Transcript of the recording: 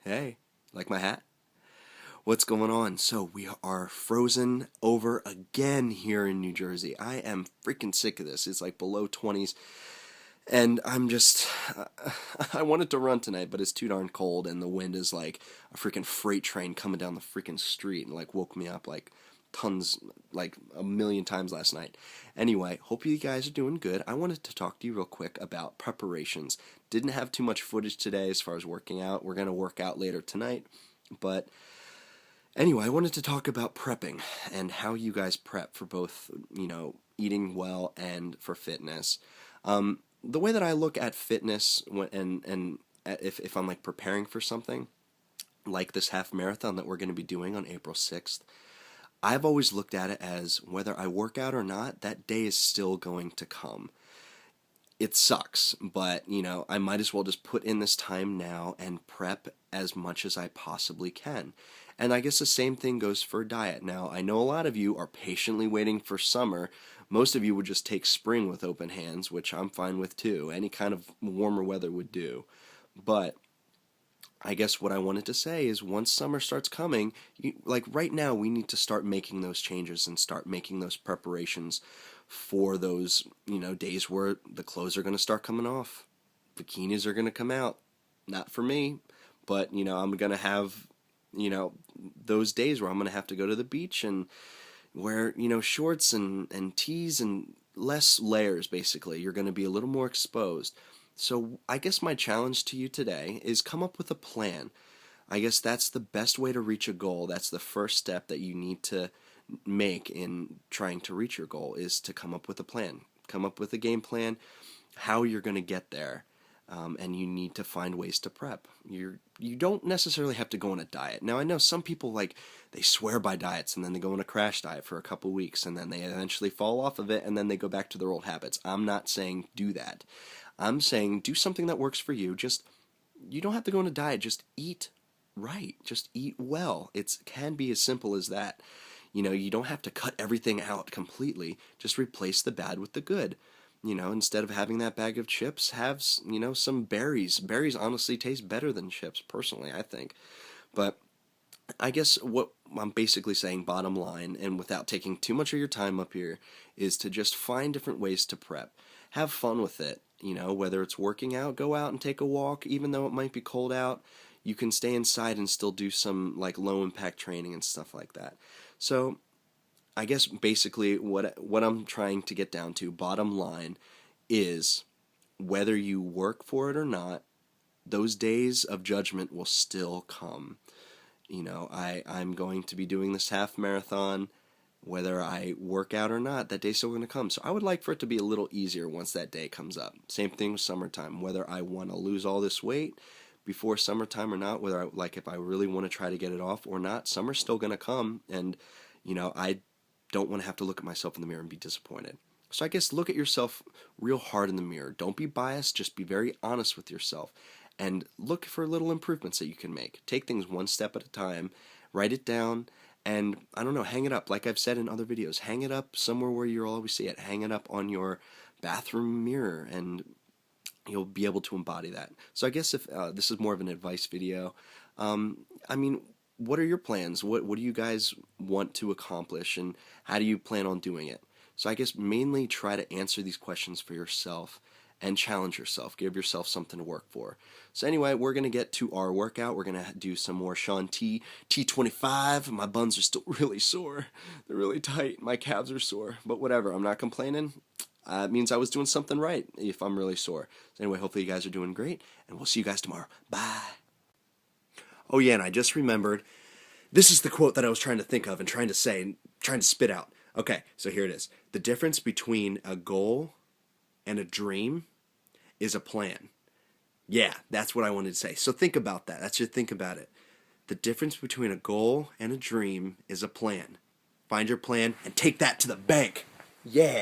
Hey, like my hat? What's going on? So we are frozen over again here in New Jersey. I am freaking sick of this. It's like below 20s, and I wanted to run tonight, but it's too darn cold, and the wind is like a freaking freight train coming down the freaking street, and like woke me up like tons, like a million times last night. Anyway, hope you guys are doing good. I wanted to talk to you real quick about preparations. Didn't have too much footage today as far as working out. We're going to work out later tonight, but anyway, I wanted to talk about prepping and how you guys prep for both, eating well and for fitness. The way that I look at fitness if I'm like preparing for something like this half marathon that we're going to be doing on April 6th, I've always looked at it as whether I work out or not, that day is still going to come. It sucks, but, I might as well just put in this time now and prep as much as I possibly can. And I guess the same thing goes for diet. Now, I know a lot of you are patiently waiting for summer. Most of you would just take spring with open hands, which I'm fine with too. Any kind of warmer weather would do. But I guess what I wanted to say is once summer starts coming, like right now, we need to start making those changes and start making those preparations for those, days where the clothes are going to start coming off. Bikinis are going to come out. Not for me, but, I'm going to have, those days where I'm going to have to go to the beach and wear, shorts and tees and less layers, basically. You're going to be a little more exposed. So I guess my challenge to you today is come up with a plan. I guess that's the best way to reach a goal. That's the first step that you need to make in trying to reach your goal is to come up with a plan. Come up with a game plan, how you're going to get there. And you need to find ways to prep. You don't necessarily have to go on a diet. Now, I know some people, they swear by diets, and then they go on a crash diet for a couple weeks, and then they eventually fall off of it, and then they go back to their old habits. I'm not saying do that. I'm saying do something that works for you. You don't have to go on a diet. Just eat right. Just eat well. It can be as simple as that. You don't have to cut everything out completely. Just replace the bad with the good. Instead of having that bag of chips, have, some berries. Berries honestly taste better than chips, personally, I think. But I guess what I'm basically saying, bottom line, and without taking too much of your time up here, is to just find different ways to prep. Have fun with it. Whether it's working out, go out and take a walk, even though it might be cold out. You can stay inside and still do some, low impact training and stuff like that. So I guess basically what I'm trying to get down to, bottom line, is whether you work for it or not, those days of judgment will still come. I'm going to be doing this half marathon. Whether I work out or not, that day's still going to come. So I would like for it to be a little easier once that day comes up. Same thing with summertime. Whether I want to lose all this weight before summertime or not, if I really want to try to get it off or not, summer's still going to come. And, I don't want to have to look at myself in the mirror and be disappointed. So I guess look at yourself real hard in the mirror. Don't be biased. Just be very honest with yourself. And look for little improvements that you can make. Take things one step at a time. Write it down. And, I don't know, hang it up. Like I've said in other videos, hang it up somewhere where you'll always see it. Hang it up on your bathroom mirror, and you'll be able to embody that. So I guess if this is more of an advice video, what are your plans? What do you guys want to accomplish, and how do you plan on doing it? So I guess mainly try to answer these questions for yourself and challenge yourself. Give yourself something to work for. So anyway, we're going to get to our workout. We're going to do some more Sean T25. My buns are still really sore. They're really tight. My calves are sore. But whatever, I'm not complaining. It means I was doing something right if I'm really sore. So anyway, hopefully you guys are doing great, and we'll see you guys tomorrow. Bye. Oh yeah, and I just remembered, this is the quote that I was trying to think of and trying to say and trying to spit out. Okay, so here it is. The difference between a goal and a dream is a plan. Yeah, that's what I wanted to say. So think about that. That's your think about it. The difference between a goal and a dream is a plan. Find your plan and take that to the bank. Yeah.